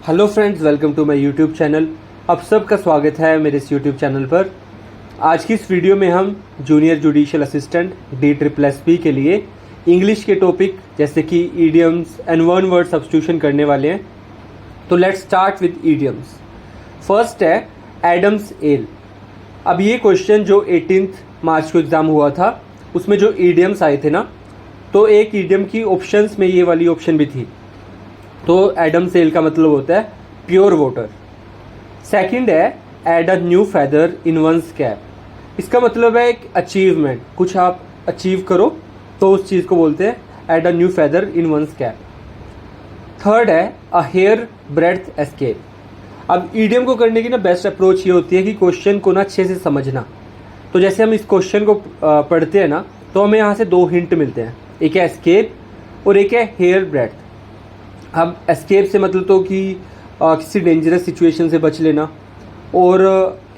Hello friends, welcome to my YouTube channel. आप सबका स्वागत है मेरे इस यूट्यूब चैनल पर। आज की इस वीडियो में हम जूनियर जुडिशियल असिस्टेंट DSSP के लिए इंग्लिश के टॉपिक जैसे कि idioms and one word substitution करने वाले हैं। तो let's start with idioms. First है एडम्स एल। अब ये क्वेश्चन जो 18 मार्च को एग्ज़ाम हुआ था उसमें जो ईडियम्स आए थे ना, तो एक ईडियम की ऑप्शंस में ये वाली ऑप्शन भी थी। तो एडम सेल का मतलब होता है प्योर वाटर। सेकंड है add a new feather in one's cap. इसका मतलब है एक अचीवमेंट, कुछ आप अचीव करो तो उस चीज़ को बोलते हैं add a new feather in one's cap. Third है अ हेयर ब्रेड्थ एस्केप। अब ईडियम को करने की ना बेस्ट अप्रोच ये होती है कि क्वेश्चन को ना अच्छे से समझना। तो जैसे हम इस क्वेश्चन को पढ़ते हैं ना, तो हमें यहाँ से दो हिंट मिलते हैं, एक है एस्केप और एक है हेयर ब्रेड्थ। अब एस्केप से मतलब तो कि किसी डेंजरस सिचुएशन से बच लेना, और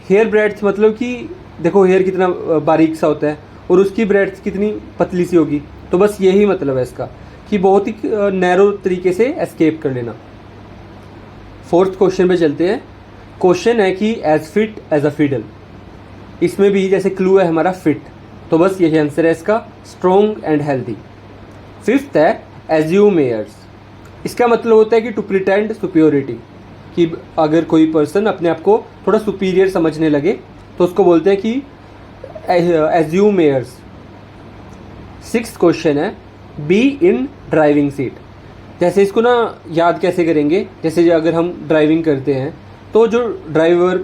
हेयर ब्रेड्थ मतलब कि देखो हेयर कितना बारीक सा होता है और उसकी ब्रेड्थ कितनी पतली सी होगी। तो बस यही मतलब है इसका कि बहुत ही नैरो तरीके से एस्केप कर लेना। फोर्थ क्वेश्चन पे चलते हैं। क्वेश्चन है कि as fit as a fiddle. इसमें भी जैसे क्लू है हमारा फिट, तो बस यही आंसर है इसका, स्ट्रॉन्ग एंड हेल्दी। फिफ्थ है एज्यूम एयर्स। इसका मतलब होता है कि टू प्रिटेंड सुपियोरिटी, कि अगर कोई पर्सन अपने आप को थोड़ा सुपीरियर समझने लगे तो उसको बोलते हैं कि एज्यूम एयर्स। सिक्स्थ क्वेश्चन है बी इन ड्राइविंग सीट। जैसे इसको ना याद कैसे करेंगे, जैसे अगर हम ड्राइविंग करते हैं तो जो ड्राइवर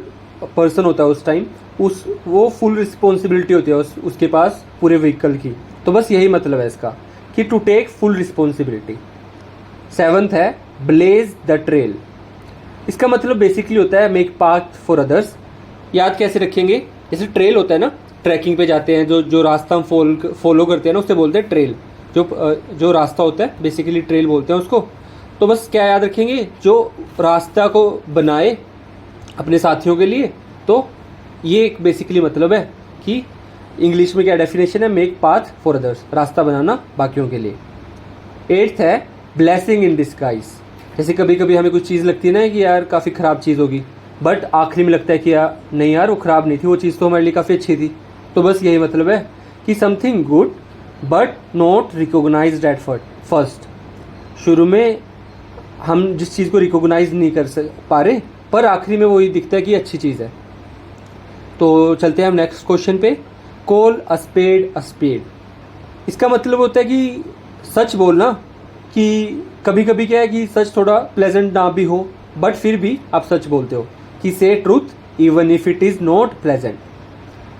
पर्सन होता है उस टाइम वो फुल रिस्पॉन्सिबिलिटी होती है उसके पास पूरे व्हीकल की। तो बस यही मतलब है इसका कि to take full responsibility. Seventh है ब्लेज द ट्रेल। इसका मतलब बेसिकली होता है मेक पाथ फॉर अदर्स। याद कैसे रखेंगे, जैसे ट्रेल होता है ना, ट्रैकिंग पे जाते हैं, जो रास्ता हम फॉलो करते हैं ना, उससे बोलते हैं ट्रेल। जो रास्ता होता है बेसिकली ट्रेल बोलते हैं उसको। तो बस क्या याद रखेंगे, जो रास्ता को बनाए अपने साथियों के लिए। तो ये एक बेसिकली मतलब है कि इंग्लिश में क्या डेफिनेशन है, मेक पाथ फॉर अदर्स, रास्ता बनाना बाकियों के लिए। एट्थ है ब्लेसिंग इन डिस्गाइज। जैसे कभी कभी हमें कुछ चीज़ लगती है ना कि यार काफ़ी ख़राब चीज़ होगी, बट आखिरी में लगता है कि यार नहीं यार वो ख़राब नहीं थी, वो चीज़ तो हमारे लिए काफ़ी अच्छी थी। तो बस यही मतलब है कि something good but not recognised at first. शुरू में हम जिस चीज़ को रिकोगनाइज नहीं कर पा रहे, पर आखिरी में वही दिखता है कि अच्छी चीज़ है। तो चलते हैं हम नेक्स्ट क्वेश्चन पे। Call a spade a spade. इसका मतलब होता है कि सच बोलना, कि कभी कभी क्या है कि सच थोड़ा प्लेजेंट ना भी हो बट फिर भी आप सच बोलते हो, कि से truth even if it is not pleasant.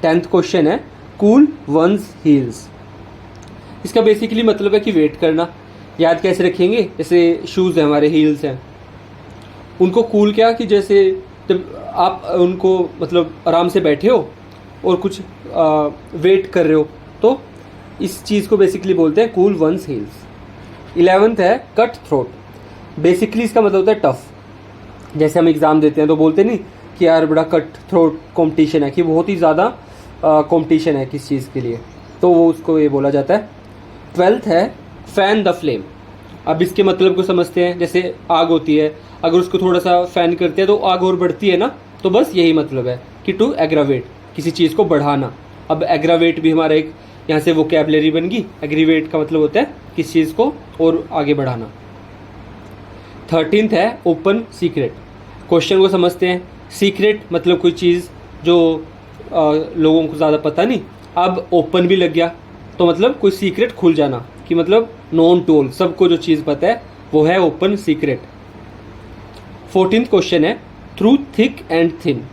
10th question है कूल वंस हील्स। इसका बेसिकली मतलब है कि वेट करना। याद कैसे रखेंगे, जैसे शूज़ हैं हमारे, हील्स हैं, उनको कूल क्या कि जैसे जब आप उनको मतलब आराम से बैठे हो और कुछ वेट कर रहे हो, तो इस चीज़ को बेसिकली बोलते हैं कूल वंस हील्स। 11th है कट थ्रोट। बेसिकली इसका मतलब होता है टफ। जैसे हम एग्ज़ाम देते हैं तो बोलते नहीं कि यार बड़ा कट थ्रोट कंपटीशन है, कि बहुत ही ज़्यादा कंपटीशन है किस चीज़ के लिए, तो वो उसको ये बोला जाता है। 12th है फैन द फ्लेम। अब इसके मतलब को समझते हैं। जैसे आग होती है, अगर उसको थोड़ा सा फैन करते हैं तो आग और बढ़ती है ना, तो बस यही मतलब है कि टू एग्रावेट, किसी चीज़ को बढ़ाना। अब एग्रावेट भी हमारा एक यहाँ से वोकैबुलरी बन गई। एग्रीवेट का मतलब होता है किस चीज़ को और आगे बढ़ाना। 13th है ओपन सीक्रेट। क्वेश्चन को समझते हैं। सीक्रेट मतलब कोई चीज़ जो लोगों को ज़्यादा पता नहीं, अब ओपन भी लग गया तो मतलब कोई सीक्रेट खुल जाना, कि मतलब नॉन टू ऑल, सबको जो चीज़ पता है वो है ओपन सीक्रेट। 14th क्वेश्चन है थ्रू थिक एंड थिन।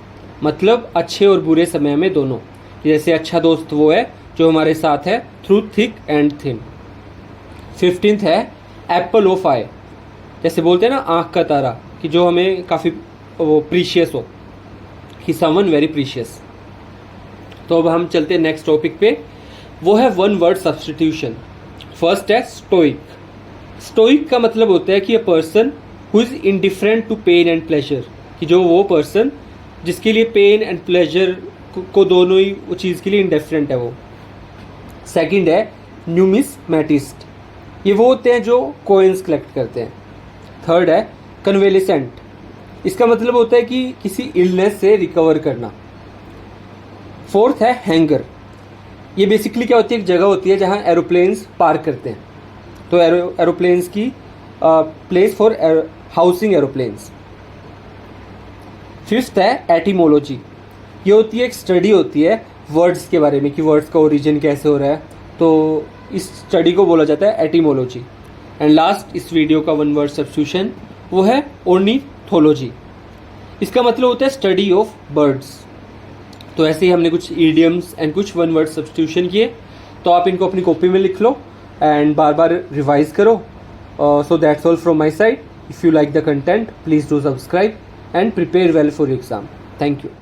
मतलब अच्छे और बुरे समय में दोनों। जैसे अच्छा दोस्त वो है जो हमारे साथ है through thick and thin. 15th है एप्पल ऑफ आई। जैसे बोलते हैं ना आँख का तारा, कि जो हमें काफ़ी वो प्रीशियस हो, कि समवन वेरी प्रीशियस। तो अब हम चलते हैं नेक्स्ट टॉपिक पे, वो है वन वर्ड सब्स्टिट्यूशन। फर्स्ट है स्टोइक। स्टोइक का मतलब होता है कि a person who is indifferent to pain and pleasure, कि जो वो पर्सन जिसके लिए पेन एंड प्लेजर को दोनों ही वो चीज़ के लिए इंडिफरेंट है वो। सेकंड है न्यूमिसमैटिस्ट। ये वो होते हैं जो कॉइन्स कलेक्ट करते हैं। थर्ड है कन्वेलिसेंट। इसका मतलब होता है कि किसी इलनेस से रिकवर करना। फोर्थ है हैंगर। ये बेसिकली क्या होती है, एक जगह होती है जहाँ एरोप्लेन्स पार्क करते हैं, तो एरोप्लेन्स की place for housing aeroplanes. Fifth है एटिमोलॉजी। ये होती है एक स्टडी होती है वर्ड्स के बारे में कि वर्ड्स का ओरिजिन कैसे हो रहा है, तो इस स्टडी को बोला जाता है एटिमोलॉजी। एंड लास्ट इस वीडियो का वन वर्ड सब्स्टिट्यूशन वो है ऑर्निथोलॉजी। इसका मतलब होता है स्टडी ऑफ बर्ड्स। तो ऐसे ही हमने कुछ ईडियम्स एंड कुछ वन वर्ड सब्स्टिट्यूशन किए, तो आप इनको अपनी कॉपी में लिख लो एंड बार बार रिवाइज करो। So that's all from my side. If you like the content please do subscribe and prepare well for your exam. Thank you.